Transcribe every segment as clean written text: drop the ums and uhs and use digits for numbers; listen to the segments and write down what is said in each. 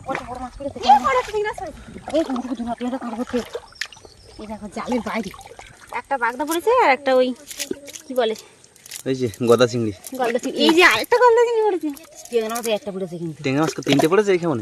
কত বড় মাছ পড়েছে, এই দেখো জালের বাইরে একটা বাগদা পড়েছে আর একটা ওই কি বলে ওই যে গদা চিংড়ি। গলদা চিংড়ি, এই যে আরেকটা গলদা চিংড়ি পড়েছে। ট্যাংরা মাছ একটা পড়েছে কিন্তু। ট্যাংরা মাছ 3টে পড়েছে এই কেমন?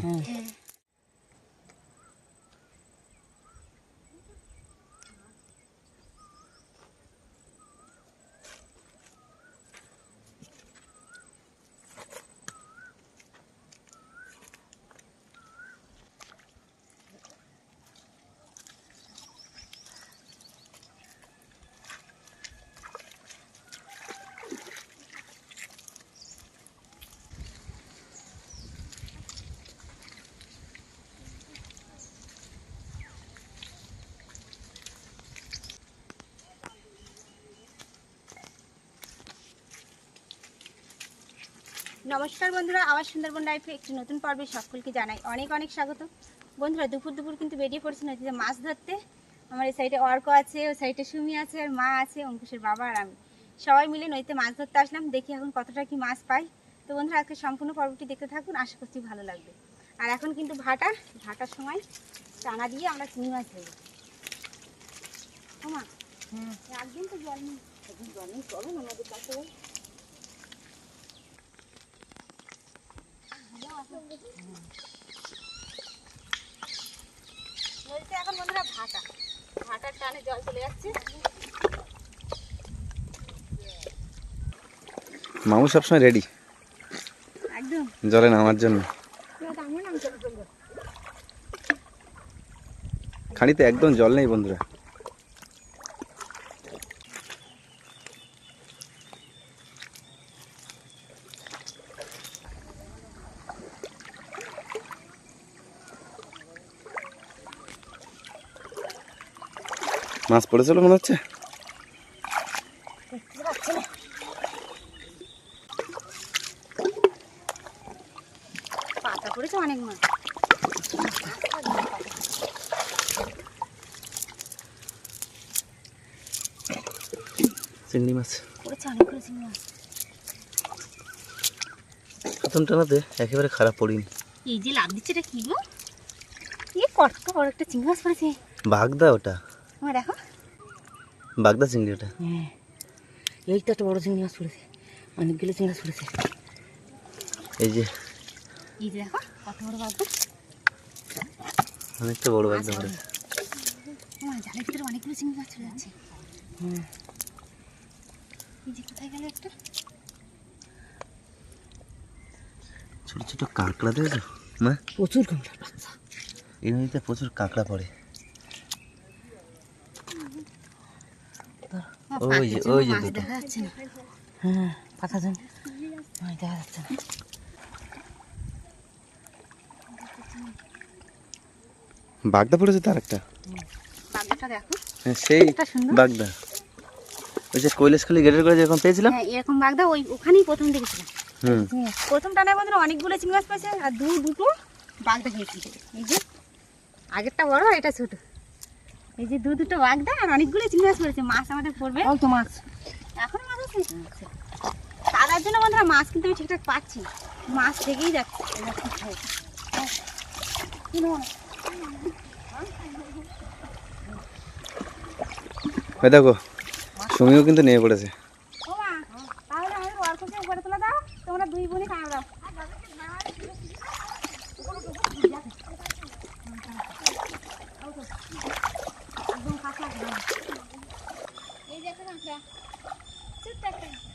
নমস্কার বন্ধুরা, আমার সুন্দরবন লাইফে একটি নতুন পর্বে সকলকে জানাই অনেক অনেক স্বাগত। বন্ধুরা দুপুর কিন্তু বেরিয়ে পড়ছি নদীতে মাছ ধরতে। আমার এই সাইডে অর্ক আছে, ওই সাইডে সুমি আছে, আর মা আছে, অঙ্কুশের বাবা আর আমি সবাই মিলে নদীতে মাছ ধরতে আসলাম। দেখি এখন কতটা কি মাছ পাই। তো বন্ধুরা আজকে সম্পূর্ণ পর্বটি দেখতে থাকুন, আশা করছি ভালো লাগবে। আর এখন কিন্তু ভাটার সময় টানা দিয়ে আমরা চিংড়ি মাছ ধরি। মা একদিন তো জল নেই, একদিন জল নেই, চলো না নদীর কাছে। নদীতে এখন বন্ধুরা ভাটার টানে জল চলে যাচ্ছে। মামু সবসময় রেডি একদম জলে নামার জন্য। খানিতে একদম জল নেই বন্ধুরা। মাছ পড়েছিল মনে হচ্ছে। পাতা পড়েছে অনেক মাছ। চিংড়ি মাছ পড়েছে অনেকগুলো চিংড়ি মাছ। প্রথম টানাতে একেবারে খারাপ পড়িনি। এই যে লাভ দিচ্ছে, এটা কি গো? এই কত বড় একটা চিংড়ি মাছ পড়েছে। বাগদা ওটা, আমার দেখো বাগদা চিংড়ি ওটা। হ্যাঁ, এই তো একটা বড় চিংড়ি মাছ পড়েছে, অনেকগুলো চিংড়ি মাছ পড়েছে। এই যে দেখো কত বড় বাগদা, অনেকটা বড় বাগদা পড়েছে। আমার জালের ভিতরে অনেকগুলো চিংড়ি মাছ চলে যাচ্ছে। এই যে কোথায় গেল একটা ছোট ছোট কাঁকড়া দেখছো মা? প্রচুর কাঁকড়া বাচ্চা। এই নদীতে প্রচুর কাঁকড়া পড়ে। ওই যে দুটো দেখা যাচ্ছে না। হ্যাঁ, পাতা জন্য দেখা যাচ্ছে না। বাগদা পড়েছে তার একটা। বাগদাটা দেখো, হ্যাঁ সেই বাগদা, ওই যে কৈলাসখালী গেটের করে যখন পেয়েছিলাম। হ্যাঁ এরকম বাগদা ওখানেই প্রথম দেখেছিলাম। প্রথম টানায় বন্ধুরা অনেকগুলো চিংড়ি মাছ পেয়েছে আর দুটো বাগদা খেয়েছি। এই যে আগেরটা বড় আর এটা ছোট। এই যে দুটো বাগদা আর অনেকগুলো চিংড়ি মাছ পড়েছে। মাছ আমাদের পড়বে তো, মাছ এখনো মাছ আছে। তার জন্য বন্ধুরা মাছ কিন্তু আমি ঠিকঠাক পাচ্ছি, মাছ থেকেই যাচ্ছে। ওই দেখো সুমিও কিন্তু নিয়ে পড়েছে। ও মা, তাহলে আমাদের অর্ককে উপরে তুলে দাও, তোমরা দুই বোনই খাওয়া দাও।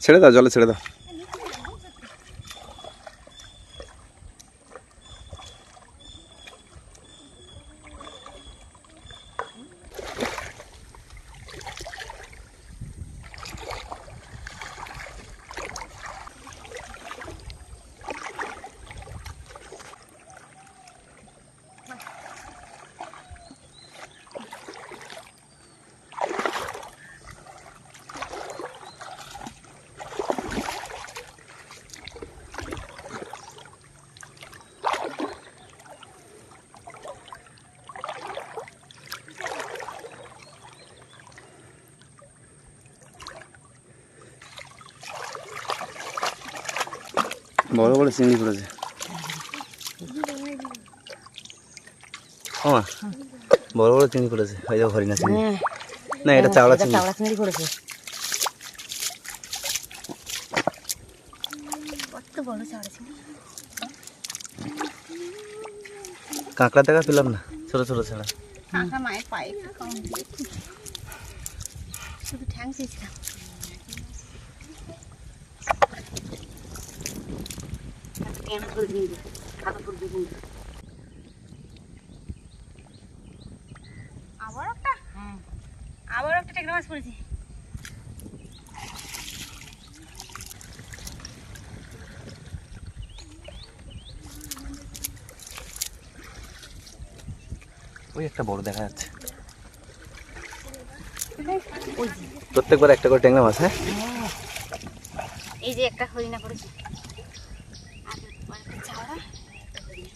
ছেড়ে দাও, জলে ছেড়ে দাও। বড় বড় চিংড়ি পড়েছে। ওমা বড় বড় চিংড়ি পড়েছে, ওই যে হরিণা চিংড়ি। না এটা চাওড়া চিংড়ি। চাওড়া চিংড়ি পড়েছে। কত বড় চাওড়া চিংড়ি। কাঁকড়া দেখা পেলাম না, ছোট ছোট ছাড়া। কাঁকড়া মায়ের পায়ে একটু কম দিয়েছি, শুধু ঠ্যাং চেয়েছিলাম। আবার একটা, আবার একটা ট্যাংরা মাছ পড়েছে। ওই একটা বড় দেখা যাচ্ছে। প্রত্যেকবার একটা করে ট্যাংরা মাছ। হ্যাঁ এই যে একটা হরিণা পড়েছে, আর একটা চাওড়া, একটা হরিণা।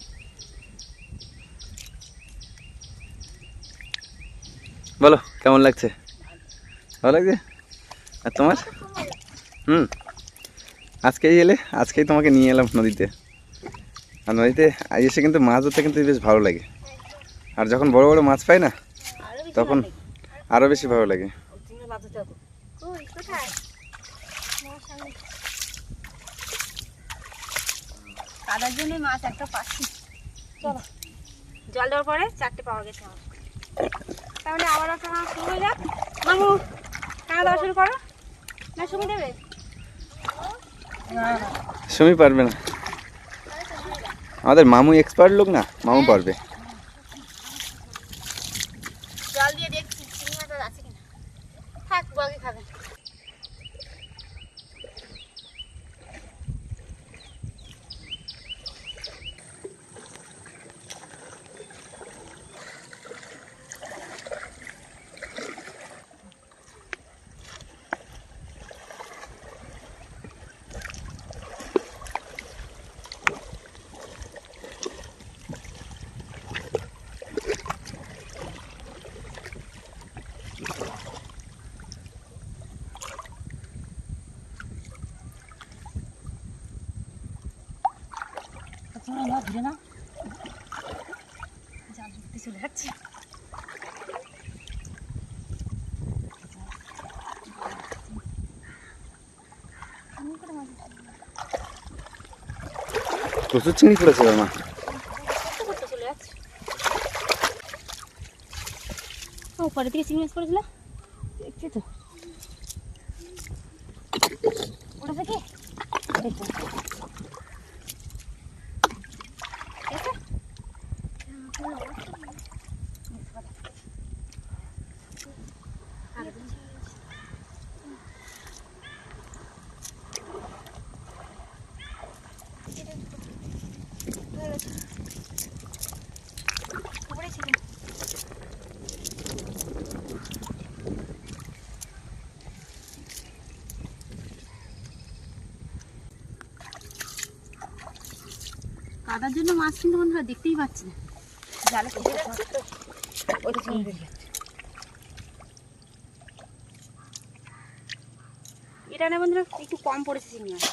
বলো কেমন লাগছে? ভালো লাগছে? আর তোমার? আজকেই এলে, আজকেই তোমাকে নিয়ে এলাম নদীতে। আর নদীতে এসে কিন্তু মাছ ধরতে কিন্তু বেশ ভালো লাগে। আর যখন বড় বড় মাছ পাই না, তখন আরও বেশি ভালো লাগে। কাদার জন্য মাছ একটা পাচ্ছি। চলো, জল দেওয়ার পরে 4টে পাওয়া গেছে আমার। তাহলে আবার একটা মাছ শুরু হয়ে যাক। মামু কাঁদা দেওয়া শুরু করো, না সুমি দেবে? সুমি পারবে না, আমাদের মামু এক্সপার্ট লোক না, মামু পারবে। জল দিয়ে দেখছি চিংড়ি মাছ আছে কিনা। থাক, বগে খাবে। ঘুরে না জাল ধরতে চলে যাচ্ছে। প্রচুর চিংড়ি পড়েছে মা। করতে চলে যাচ্ছে। উপরে থেকে চিংড়ি মাছ পড়েছিল, দেখছি তো। ওটা থেকে দেখো কাদার জন্য মাছ কিন্তু বন্ধুরা দেখতেই পাচ্ছি না, জালে ফেসে যাচ্ছে তো। ওইটা চিংড়ি বেরিয়ে যাচ্ছে। এটা না বন্ধুরা একটু কম পড়েছে চিংড়ি মাছ।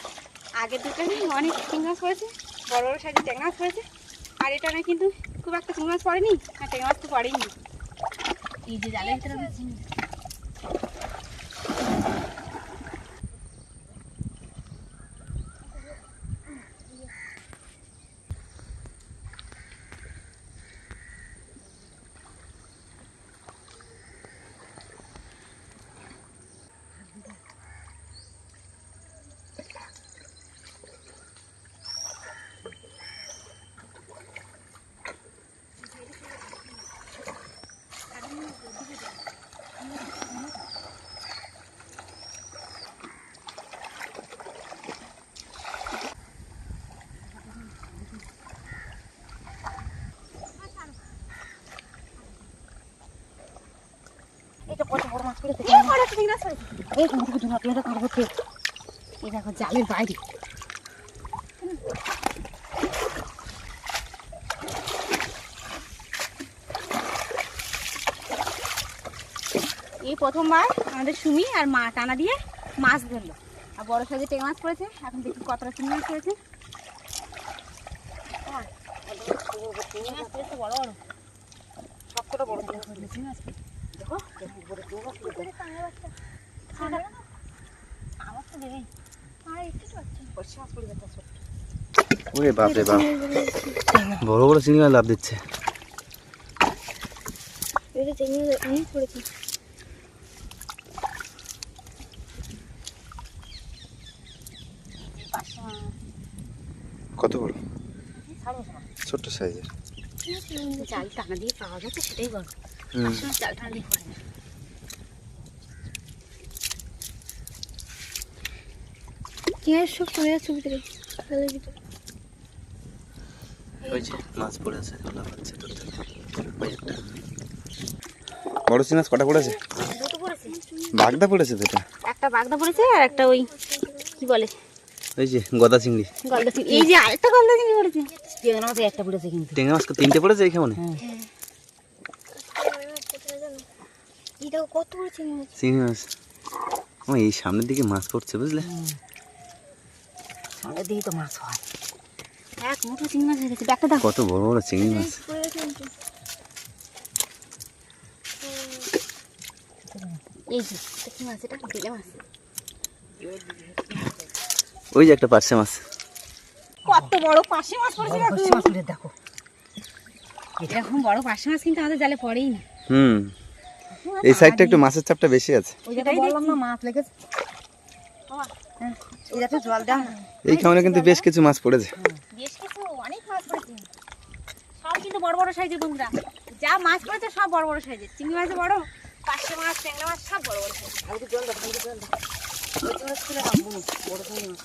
আগের দুটো অনেক চিংড়ি মাছ পড়েছে, বড় বড় সাইজের ট্যাংরা মাছ পড়েছে। আর এটা না কিন্তু খুব একটা চিংড়ি মাছ পড়েনি, আর ট্যাংরা মাছ তো পড়েনি। এই যে জালের ভিতরে আমি চিংড়ি এটা কত বড় মাছ পড়েছে। চিংড়ি মাছ পড়েছে। এই দেখো ধুনা পেঁয়াজা কাটবো ঠিক। এই দেখো জালের বাইরে। এই প্রথমবার আমাদের সুমি আর মা টানা দিয়ে মাছ ধরলো। আর বড় সাইজের ট্যাংরা মাছ পড়েছে। এখন দেখি কতটা চিংড়ি মাছ পড়েছে। চিংড়ি মাছ পড়েছে বড় বড়। কটা বড় বড় চিংড়ি মাছ দেখো বড় বড় মাছ আমার তো দেবেই আর একটু পাচ্ছি পয়সা মাছ পড়ে যাচ্ছে ছোট ওরে বাপ রে বাপ, বড় বড় চিংড়ি মাছ লাভ দিচ্ছে। এটা চিংড়ি অনেক পড়েছে। কত বড়? ছোট্ট সাইজের। জাল টানা দিয়ে পাওয়া যাচ্ছে সেটাই বড়। জাল টানা দিয়ে পড়ে না। চিংড়ি সব পড়ে যাচ্ছে ভিতরে, জলের ভিতরে। ওই যে মাছ পড়ে আছে, লাভ হচ্ছে তোর থেকে। ওই একটা বড় চিংড়ি মাছ কটা পড়েছে? দুটো পড়েছে, বাগদা পড়েছে দুটো। একটা বাগদা পড়েছে আর একটা ওই কি বলে ওই যে গদা চিংড়ি। গলদা চিংড়ি। এই যে আরেকটা গলদা চিংড়ি পড়েছে। টেংরা মাছ একটা পড়েছে কিন্তু। টেংরা মাছ তিনটে পড়েছে এই কেমন? এটা কত বড় চিংড়ি মাছ। চিংড়ি মাছ আমার এই সামনের দিকে মাছ পড়ছে বুঝলে। সামনের দিকে তো মাছ হয়। এক মুঠো চিংড়ি মাছ হয়ে গেছে। ব্যাগটা দাও। কত বড় বড় চিংড়ি মাছ। পড়ে গেছে কিন্তু। এই যে এটা কি মাছ? এটা বেলে মাছ। ওই যে একটা পার্শে মাছ। কত বড় পার্শে মাছ পড়েছে দেখো। পয়সা মাছ পড়ে দেখো। এরকম বড় পার্শে মাছ কিন্তু আমাদের জালে পড়েই না। এই সাইডটা একটু মাছের চাপটা বেশি আছে। ওই যেটা বললাম না মাছ লেগেছে। এই দেখো জল দাও না। এইখানে কিন্তু বেশ কিছু মাছ পড়েছে। বেশ কিছু অনেক মাছ পড়েছে। সব কিন্তু বড় বড় সাইজের বন্ধুরা। যা মাছ পড়েছে সব বড় বড় সাইজের। চিংড়ি মাছ বড়, পার্শে মাছ, ট্যাংরা মাছ সব বড় বড় সাইজের। আর জল দাও, জল দাও। ওই চিংড়ি মাছ খুলে দাও, বড় চিংড়ি মাছ।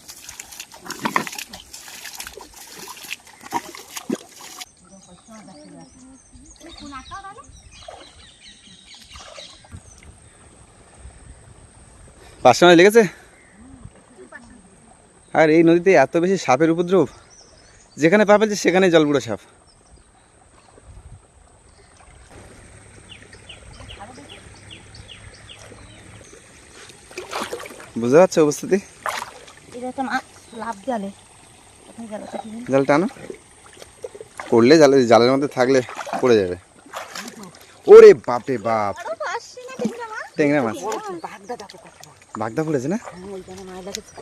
পার্শে মাছ লেগেছে। আর এই নদীতে এত বেশি সাপের উপদ্রব, যেখানে পা ফেলছে সেখানে জলবুড়ো সাপ। বুঝতে পারছো অবস্থিতি? এটা তো মাছ লাভ জালে। ওখানে জাল আছে কি? জালটা আনো, পড়লে জালের মধ্যে থাকলে পড়ে যাবে। ওরে বাপরে বাপ, পার্শে না ট্যাংরা মাছ? ট্যাংরা মাছ। বাগদা দেখো কত বড়। বাগদা পড়েছে না? ওইখানে মাছ লেগেছে।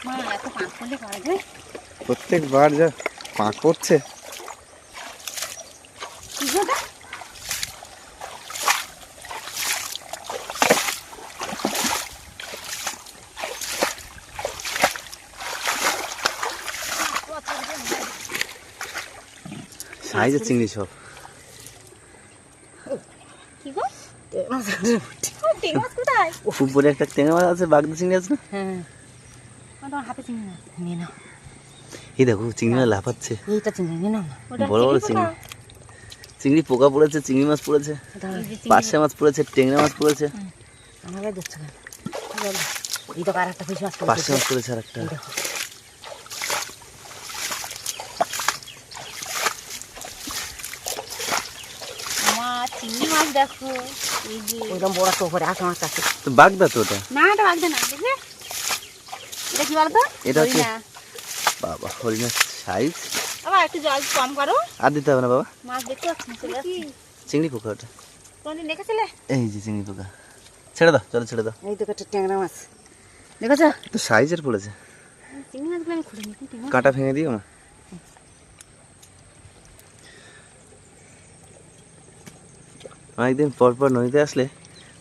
মা এত পাঁচ করলে পড়ে যায়। প্রত্যেকবার যা পাক পড়ছে। কি কথা? সাইজের চিংড়ি সব। কি গো? মাছ ট্যাংরা মাছ কোথায়? উপরে একটা ট্যাংরা মাছ আছে, বাগদা চিংড়ি আছে না? হ্যাঁ তোমার হাতে চিংড়ি মাছ। নিয়ে নাও। এই দেখো চিংড়ি মাছ লাফাচ্ছে। এইটা চিংড়ি নিয়ে নাও না। ওটা বড় বড় চিংড়ি, চিংড়ি পোকা পড়েছে, চিংড়ি মাছ পড়েছে, পার্শে মাছ পড়েছে, ট্যাংরা মাছ পড়েছে, আমাকে দিচ্ছ না। এই তো আর একটা পিস মাছ পার্শে মাছ পড়েছে আর একটা। দেখো আমার চিংড়ি মাছ দেখো। এই যে ওইরকম বড় একটা উপরে আসা মাছ আছে। তো বাগদা তো ওটা। না এটা বাগদা না, দেখবে? এটা কি বলতো? এটা হচ্ছে হরিণা। বাবা হরিণার সাইজ। বাবা একটু জল কম করো। আর দিতে হবে না বাবা, মাছ দেখতে পাচ্ছি না, চলে আসছে। চিংড়ি পোকা ওটা। কোনদিন দেখেছিলে? এই যে চিংড়ি পোকা, ছেড়ে দাও, চলো ছেড়ে দাও। এই তো একটা ট্যাংরা মাছ দেখেছো? তো সাইজের পড়েছে, চিংড়ি মাছগুলো আমি খুঁড়ে নিই। ঠিক আছে? কাঁটা ভেঙে দিও না। অনেকদিন পর পর নদীতে আসলে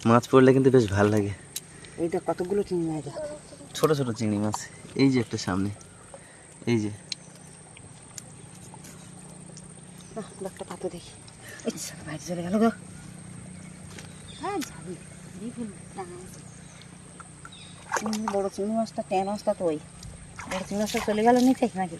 মাছ পড়লে কিন্তু বেশ ভালো লাগে। এই তো কতগুলো চিংড়ি মাছ দেখো। ছোট ছোট চিংড়ি মাছ, এই যে একটা সামনে, এই যে একটা পাতো দেখি। বাইরে চলে গেল গো। হ্যাঁ যাবি দেখুন বড় চিংড়ি মাছটা ট্যাংরা মাছটা তো ওই বড় চিংড়ি মাছটা চলে গেল নিচে নাকি?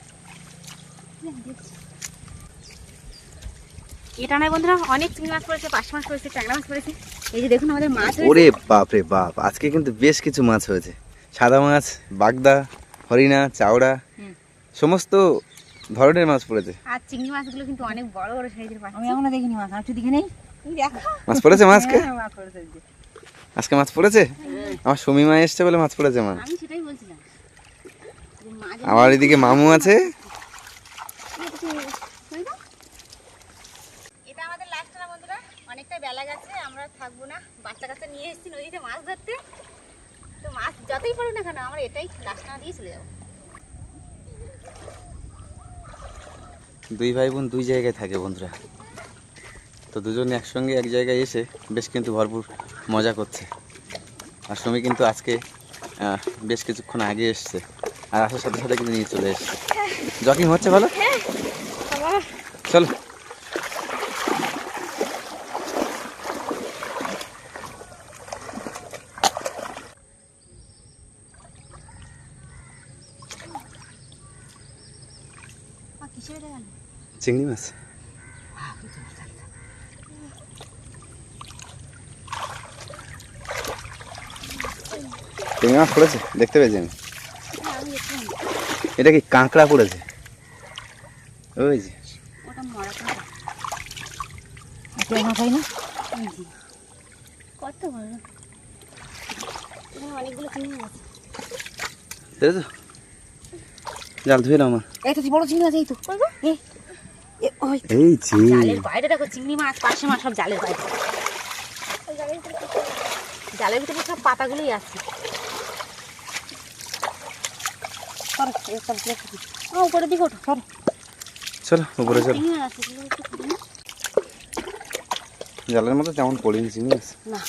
এটা নয় বন্ধুরা, অনেক চিংড়ি মাছ পড়েছে, পার্শে মাছ পড়েছে, ট্যাংরা মাছ পড়েছে। এই যে দেখুন আমাদের মাছ হয়েছে। ওরে বাপ রে বাপ, আজকে কিন্তু বেশ কিছু মাছ হয়েছে। সাদা মাছ, বাগদা, হরিণা, চাওড়া, সমস্ত ধরনের মাছ পড়েছে। আর চিংড়ি মাছগুলো কিন্তু অনেক বড় বড় সাইজের পাচ্ছি। আমি এখনো দেখিনি মাছ, আর তুই দেখে নেই? তুমি দেখো। মাছ পড়েছে মাছকে? হ্যাঁ, মাছ পড়েছে এই যে। আজকে মাছ পড়েছে? আমার সুমি মা এসছে বলে মাছ পড়েছে মা। আমি সেটাই বলছিলাম যে মাছ আবার এদিকে মামু আছে। থাকবো না, বাচ্চা কাচ্চা নিয়ে এসেছি নদীতে মাছ ধরতে, তো মাছ যতই পড়ুক না কেন আমরা এটাই লাশ না দিয়ে চলে যাবো। দুই ভাই বোন দুই জায়গায় থাকে বন্ধুরা, তো দুজন একসঙ্গে এক জায়গায় এসে বেশ কিন্তু ভরপুর মজা করছে। আর সুমি কিন্তু আজকে বেশ কিছুক্ষণ আগে এসছে, আর আসার সাথে সাথে কিন্তু নিয়ে চলে এসছে। জকিং হচ্ছে ভালো, চলো। কিসে বেড়ে গেল? চিংড়ি মাছ, চিংড়ি মাছ পড়েছে, দেখতে পেয়েছি আমি। আমি দেখলাম এটা কি কাঁকড়া পড়েছে? ওই যে ওটা মরা খাই না কত বড়, অনেকগুলো চিংড়ি মাছ। দেখেছো, জাল ধুয়ে নাও মা। এই তো বড় চিংড়ি আছে, এই তো এই যে জালের বাইরে দেখো চিংড়ি মাছ, পার্শে মাছ সব জালের বাইরে, জালের ভিতরে সব পাতাগুলোই আছে। উপরে দিকে ওঠো, চলো উপরে চলো। চিংড়ি মাছ আছে, সেগুলো একটু খুঁজে নাও। জালের মধ্যে তেমন পড়েনি চিংড়ি মাছ। না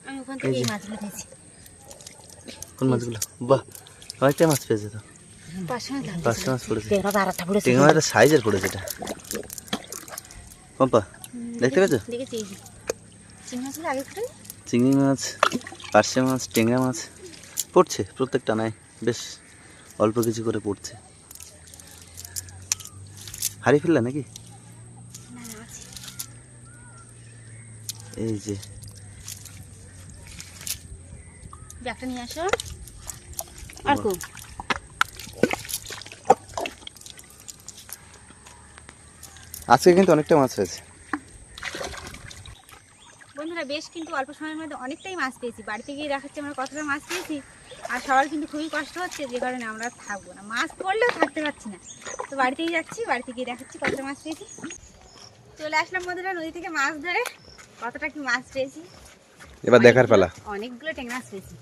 আমি ওখান থেকে এই মাছগুলো পেয়েছি। কোন মাছগুলো? বাহ, অনেকটা মাছ পেয়েছে তো। পার্শে মাছ, পাঁচটা মাছ পড়েছে। আরেকটা পড়েছে। চিংড়ি মাছটা সাইজের পড়েছে এটা। পম্পা দেখতে পেয়েছো? দেখেছি এই যে চিংড়ি মাছগুলো আগে ফুটে চিংড়ি মাছ, পার্শে মাছ, টেংরা মাছ পড়ছে প্রত্যেকটা, নাই বেশ অল্প কিছু করে পড়ছে। হারিয়ে ফেললা নাকি? না আছে। এই যে ব্যাগটা নিয়ে আসো। আর কো আজকে কিন্তু অনেকটা মাছ হয়েছে বন্ধুরা, বেশ কিন্তু অল্প সময়ের মধ্যে অনেকটাই মাছ পেয়েছি। বাড়িতে গিয়ে দেখাচ্ছি আমরা কতটা মাছ পেয়েছি, আর সবার কিন্তু খুবই কষ্ট হচ্ছে, যে কারণে আমরা থাকবো না, মাছ পড়লেও থাকতে পারছি না। তো বাড়িতেই যাচ্ছি, বাড়িতে গিয়ে দেখাচ্ছি কতটা মাছ পেয়েছি। চলে আসলাম বন্ধুরা নদী থেকে মাছ ধরে, কতটা কি মাছ পেয়েছি এবার দেখার পালা। অনেকগুলো ট্যাংরা মাছ পেয়েছি,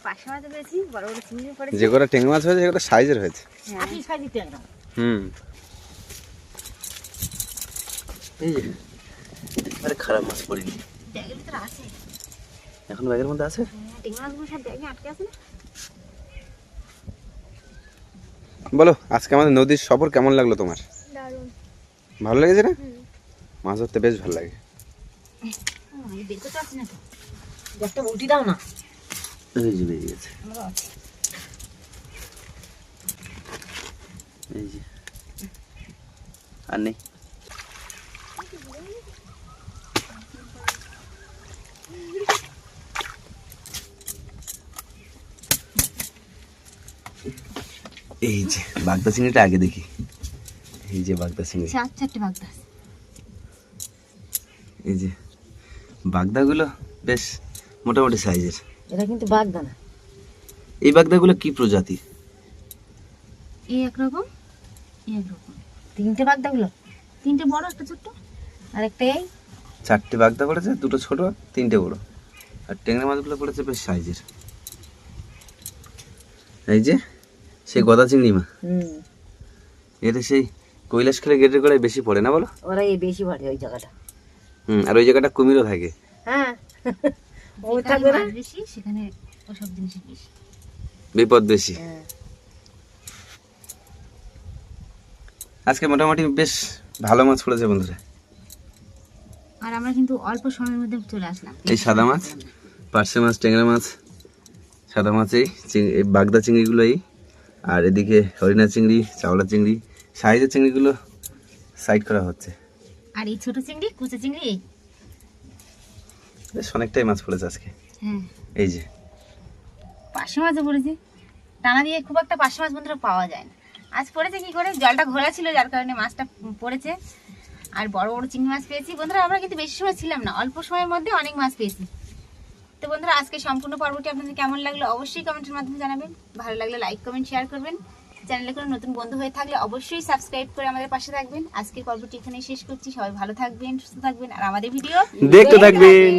পার্শে মাছও পেয়েছি, বড় বড় চিংড়ি পড়েছে। যে কটা টেংরা মাছ হয়েছে সেটা সাইজের হয়েছে। হ্যাঁ হুম, এই যে আরে খারাপ মাছ পড়েনি, ব্যাগের ভিতরে আছে। এখন ব্যাগের মধ্যে আছে। ট্যাংরা মাছগুলো সব ব্যাগে আটকে আছে না। বলো আজকে আমাদের নদীর সফর কেমন লাগলো তোমার? দারুণ, ভালো লেগেছে না? মাছ ধরতে বেশ ভালো লাগে। আমি বের করতে পারছি না তো। একটা উল্টি দাও না। এই যে বেরিয়ে গেছে, এই যে আর নেই। এই যে বাগদা চিংড়িটা আগে দেখি, এই যে বাগদা চিংড়ি, চারটে বাগদা। এই যে বাগদাগুলো বেশ মোটামুটি সাইজের। এটা কিন্তু বাগদা না। এই বাগদাগুলো কি প্রজাতি? এই একরকম, এই একরকম। তিনটে বাগদাগুলো, তিনটে বড়, একটা ছোট্ট, আর একটা এই। চারটে বাগদা পড়েছে, দুটো ছোট, তিনটে বড়। আর ট্যাংরা মাছগুলো পড়েছে বেশ সাইজের। এই যে সেই গদা চিংড়ি মা, এটা সেই কৈলাসখালী গেটের গোড়ায় বেশি পড়ে না বলো? ওরা এই বেশি বাড়ে ওই জায়গাটা। আর ওই জায়গাটা কুমিরও থাকে। হ্যাঁ, ও যেখানে থাকবে না। মাছ বেশি সেখানে ওসব জিনিসের বেশি বিপদ বেশি। হ্যাঁ। আজকে মোটামুটি বেশ ভালো মাছ পড়েছে বন্ধুরা। আর আমরা কিন্তু অল্প সময়ের মধ্যে চলে আসলাম। এই সাদা মাছ, পার্শে মাছ, ট্যাংরা মাছ, সাদা মাছ, এই বাগদা চিংড়িগুলো, এই আর এদিকে হরিণা চিংড়ি, চাওলা চিংড়ি, সাইজের চিংড়িগুলো সাইড করা হচ্ছে। আর এই ছোট চিংড়ি, কুচো চিংড়ি, এই বেশ অনেকটাই মাছ পড়েছে আজকে। হ্যাঁ, এই যে পার্শে মাছও পড়েছে। টানা দিয়ে খুব একটা পার্শে মাছ বন্ধুরা পাওয়া যায় না। আজ পড়েছে কি করে, জলটা ঘোলা ছিল যার কারণে মাছটা পড়েছে। আর বড় বড় চিংড়ি মাছ পেয়েছি বন্ধুরা। আমরা কিন্তু বেশি সময় ছিলাম না, অল্প সময়ের মধ্যে অনেক মাছ পেয়েছি। তো বন্ধুরা আজকে সম্পূর্ণ পর্বটি আপনাদের কেমন লাগলো অবশ্যই কমেন্টের মাধ্যমে জানাবেন। ভালো লাগলে লাইক কমেন্ট শেয়ার করবেন। চ্যানেলে কোনো নতুন বন্ধু হয়ে থাকলে অবশ্যই সাবস্ক্রাইব করে আমাদের পাশে থাকবেন। আজকের পর্বটি এখানেই শেষ করছি। সবাই ভালো থাকবেন, সুস্থ থাকবেন আর আমাদের ভিডিও দেখতে থাকবেন।